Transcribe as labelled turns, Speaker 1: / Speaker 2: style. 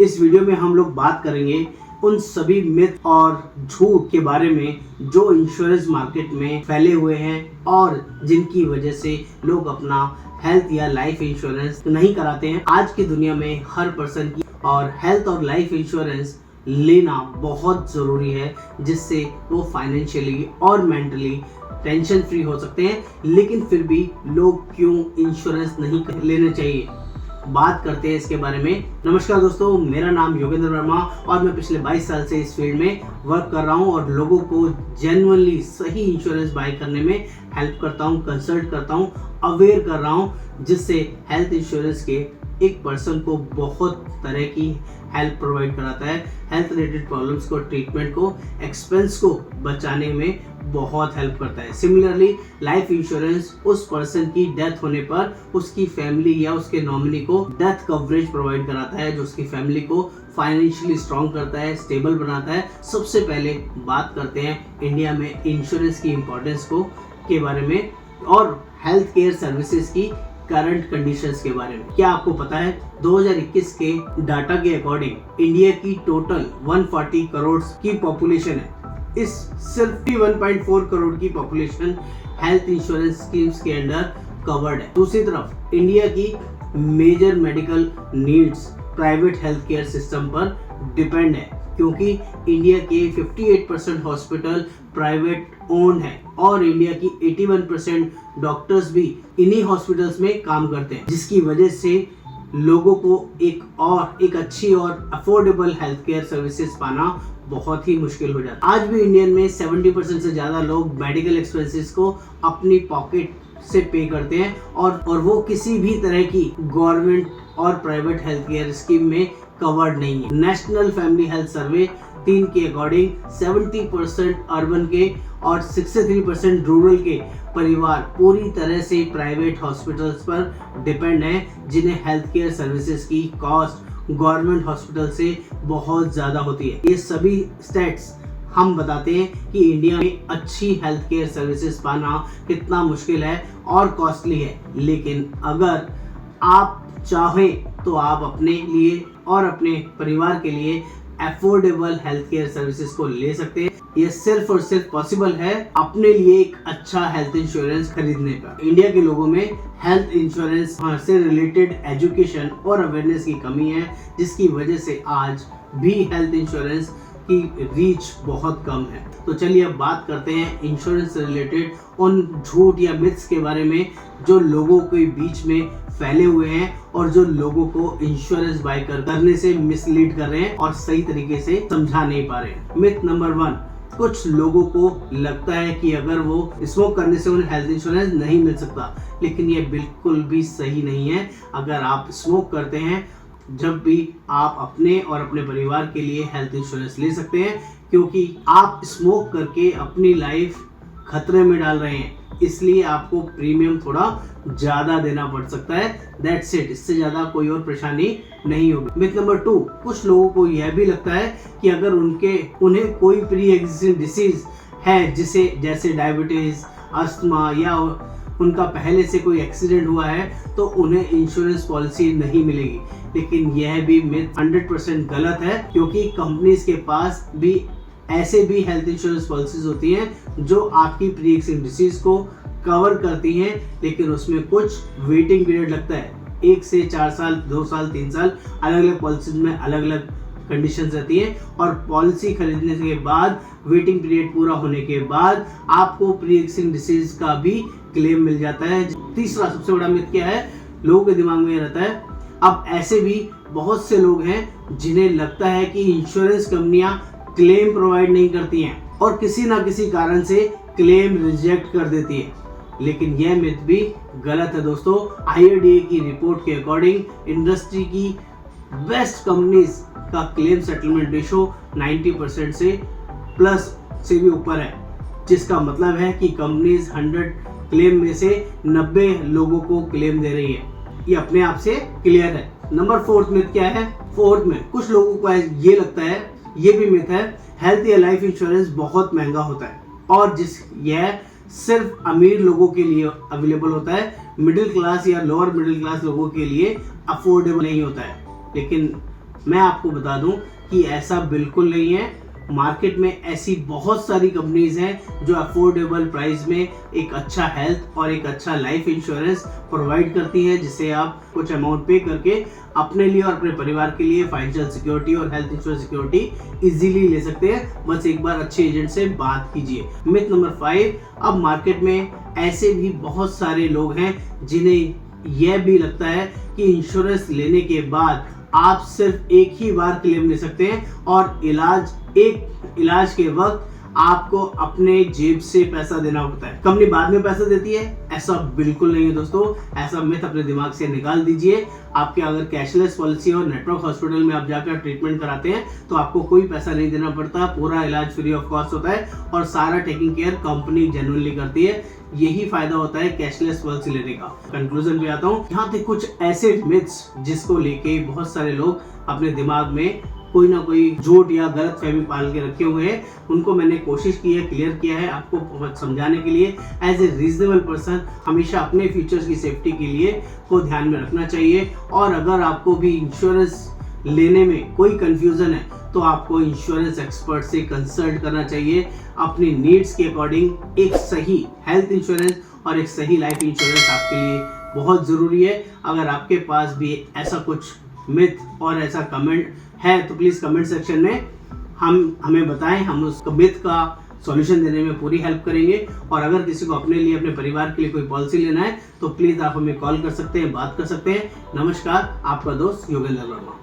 Speaker 1: इस वीडियो में हम लोग बात करेंगे उन सभी मिथ और झूठ के बारे में जो इंश्योरेंस मार्केट में फैले हुए हैं और जिनकी वजह से लोग अपना हेल्थ या लाइफ इंश्योरेंस नहीं कराते हैं। आज की दुनिया में हर पर्सन की और हेल्थ और लाइफ इंश्योरेंस लेना बहुत ज़रूरी है, जिससे वो फाइनेंशियली और मेंटली टेंशन फ्री हो सकते हैं। लेकिन फिर भी लोग क्यों इंश्योरेंस नहीं लेने चाहिए, बात करते हैं इसके बारे में। नमस्कार दोस्तों, मेरा नाम योगेंद्र वर्मा और मैं पिछले 22 साल से इस फील्ड में वर्क कर रहा हूं और लोगों को जेन्युइनली सही इंश्योरेंस बाय करने में हेल्प करता हूं, कंसल्ट करता हूं, अवेयर कर रहा हूं, जिससे हेल्थ इंश्योरेंस के एक पर्सन को बहुत तरह की हेल्प प्रोवाइड कराता है। हेल्थ रिलेटेड प्रॉब्लम्स को, ट्रीटमेंट को, एक्सपेंस को बचाने में बहुत हेल्प करता है। सिमिलरली लाइफ इंश्योरेंस उस पर्सन की डेथ होने पर उसकी फैमिली या उसके नॉमिनी को डेथ कवरेज प्रोवाइड कराता है, जो उसकी फैमिली को फाइनेंशियली स्ट्रॉन्ग करता है, स्टेबल बनाता है। सबसे पहले बात करते हैं इंडिया में इंश्योरेंस की इम्पोर्टेंस को के बारे में और हेल्थ केयर सर्विसेज की करंट कंडीशंस के बारे में। क्या आपको पता है 2021 के डाटा के अकॉर्डिंग इंडिया की टोटल 140 करोड़ की पॉपुलेशन है। इस सिर्फ 1.4 करोड़ की पॉपुलेशन हेल्थ इंश्योरेंस स्कीम्स के अंडर कवर्ड है। दूसरी तरफ इंडिया की major medical needs private health care system पर डिपेंड है, क्योंकि इंडिया के 58% हॉस्पिटल प्राइवेट ओन्ड है और इंडिया की 81% डॉक्टर्स भी इन्हीं हॉस्पिटल्स में काम करते हैं, जिसकी वजह से लोगों को एक अच्छी और अफोर्डेबल हेल्थ केयर सर्विसेज पाना बहुत ही मुश्किल हो जाता है। आज भी इंडियन में 70% से ज़्यादा लोग मेडिकल एक्सपेंसेस को अपनी पॉकेट से पे करते हैं और वो किसी भी तरह की गवर्नमेंट और प्राइवेट हेल्थ केयर स्कीम में कवर्ड नहीं है। नेशनल फैमिली हेल्थ सर्वे 3 के अकॉर्डिंग 70% अर्बन के और 63% रूरल के परिवार पूरी तरह से प्राइवेट हॉस्पिटल्स पर डिपेंड है, जिन्हें हेल्थ केयर सर्विसेज की कॉस्ट गवर्नमेंट हॉस्पिटल से बहुत ज़्यादा होती है। ये सभी स्टैट्स हम बताते हैं कि इंडिया में अच्छी हेल्थ केयर सर्विसेज पाना कितना मुश्किल है और कॉस्टली है। लेकिन अगर आप चाहें तो आप अपने लिए और अपने परिवार के लिए अफोर्डेबल हेल्थ केयर सर्विसेज को ले सकते हैं। ये सिर्फ और सिर्फ पॉसिबल है अपने लिए एक अच्छा हेल्थ इंश्योरेंस खरीदने पर। इंडिया के लोगों में हेल्थ इंश्योरेंस से रिलेटेड एजुकेशन और अवेयरनेस की कमी है, जिसकी वजह से आज भी हेल्थ इंश्योरेंस की रीच बहुत कम है। तो चलिए अब बात करते हैं इंश्योरेंस से रिलेटेड उन झूठ या मिथ्स के बारे में जो लोगों के बीच में फैले हुए हैं और जो लोगों को इंश्योरेंस बाय करने से मिसलीड कर रहे हैं और सही तरीके से समझा नहीं पा रहे हैं। मिथ नंबर 1, कुछ लोगों को लगता है कि अगर वो स्मोक करने से उन्हें हेल्थ इंश्योरेंस नहीं मिल सकता, लेकिन ये बिल्कुल भी सही नहीं है। अगर आप स्मोक करते हैं, जब भी आप अपने और अपने परिवार के लिए हेल्थ इंश्योरेंस ले सकते हैं, क्योंकि आप स्मोक करके अपनी लाइफ खतरे में डाल रहे हैं, इसलिए आपको प्रीमियम थोड़ा ज़्यादा देना पड़ सकता है। दैट्स इट, इससे ज़्यादा कोई और परेशानी नहीं होगी। मिथ नंबर 2, कुछ लोगों को यह भी लगता है कि अगर उन्हें कोई प्री एग्जिस्टिंग डिसीज है, जैसे डायबिटीज, अस्थमा या उनका पहले से कोई एक्सीडेंट हुआ है, तो उन्हें इंश्योरेंस पॉलिसी नहीं मिलेगी। लेकिन यह भी मिथ 100% गलत है, क्योंकि कंपनीज के पास भी ऐसे भी हेल्थ इंश्योरेंस पॉलिसीज होती हैं जो आपकी प्री एक्जिस्टिंग डिसीज को कवर करती हैं, लेकिन उसमें कुछ वेटिंग पीरियड लगता है। 1 से 4 साल, 2 साल, 3 साल, अलग अलग पॉलिसीज में अलग अलग कंडीशंस रहती हैं और पॉलिसी खरीदने के बाद वेटिंग पीरियड पूरा होने के बाद आपको प्री एक्जिस्टिंग डिसीज का भी क्लेम मिल जाता है। तीसरा सबसे बड़ा मिथ क्या है, लोगों के दिमाग में रहता है, अब ऐसे भी बहुत से लोग हैं जिन्हें लगता है कि इंश्योरेंस कंपनियां क्लेम प्रोवाइड नहीं करती हैं और किसी ना किसी कारण से क्लेम रिजेक्ट कर देती है। लेकिन यह मिथ भी गलत है दोस्तों। IRDAI की रिपोर्ट के अकॉर्डिंग इंडस्ट्री की बेस्ट कंपनीज का क्लेम सेटलमेंट रेशो 90% से प्लस से भी ऊपर है, जिसका मतलब है कि कंपनीज 100 क्लेम में से 90 लोगों को क्लेम दे रही है। ये अपने आप से क्लियर है। नंबर 4 मिथ क्या है, 4 में कुछ लोगों को ये लगता है, ये भी मिथ है, हेल्थ या लाइफ इंश्योरेंस बहुत महंगा होता है और यह सिर्फ अमीर लोगों के लिए अवेलेबल होता है, मिडिल क्लास या लोअर मिडिल क्लास लोगों के लिए अफोर्डेबल नहीं होता है। लेकिन मैं आपको बता दूं कि ऐसा बिल्कुल नहीं है। मार्केट में ऐसी बहुत सारी कंपनीज हैं जो अफोर्डेबल प्राइस में एक अच्छा हेल्थ और एक अच्छा लाइफ इंश्योरेंस प्रोवाइड करती है, जिसे आप कुछ अमाउंट पे करके अपने लिए और अपने परिवार के लिए फाइनेंशियल सिक्योरिटी और हेल्थ इंश्योरेंस सिक्योरिटी इजीली ले सकते हैं। बस एक बार अच्छे एजेंट से बात कीजिए। मिथ नंबर 5, अब मार्केट में ऐसे भी बहुत सारे लोग हैं जिन्हें यह भी लगता है कि इंश्योरेंस लेने के बाद आप सिर्फ एक ही बार क्लेम ले सकते हैं और इलाज के वक्त आपको अपने जेब से पैसा देना होता है, कंपनी बाद में पैसा देती है। ऐसा बिल्कुल नहीं है दोस्तों, ऐसा मिथ अपने दिमाग से निकाल दीजिए। आपके अगर कैशलेस पॉलिसी और नेटवर्क हॉस्पिटल में आप जाकर ट्रीटमेंट कराते हैं तो आपको कोई पैसा नहीं देना पड़ता, पूरा इलाज फ्री ऑफ कॉस्ट होता है और सारा टेकिंग केयर कंपनी जेन्युइनली करती है। यही फायदा होता है कैशलेस पॉलिसी लेने का। कंक्लूजन पे आता हूँ। यहाँ थे कुछ ऐसे मिथ्स जिसको लेके बहुत सारे लोग अपने दिमाग में कोई ना कोई झूठ या गलत फहमी पाल के रखे हुए हैं। उनको मैंने कोशिश की है, क्लियर किया है आपको समझाने के लिए। एज ए रीजनेबल पर्सन हमेशा अपने फ्यूचर्स की सेफ्टी के लिए को ध्यान में रखना चाहिए। और अगर आपको भी इंश्योरेंस लेने में कोई कंफ्यूजन है तो आपको इंश्योरेंस एक्सपर्ट से कंसल्ट करना चाहिए। अपनी नीड्स के अकॉर्डिंग एक सही हेल्थ इंश्योरेंस और एक सही लाइफ इंश्योरेंस आपके लिए बहुत ज़रूरी है। अगर आपके पास भी ऐसा कुछ मिथ और ऐसा कमेंट है तो प्लीज़ कमेंट सेक्शन में हमें बताएं, हम उस मिथ का सॉल्यूशन देने में पूरी हेल्प करेंगे। और अगर किसी को अपने लिए, अपने परिवार के लिए कोई पॉलिसी लेना है तो प्लीज़ आप हमें कॉल कर सकते हैं, बात कर सकते हैं। नमस्कार, आपका दोस्त योगेंद्र वर्मा।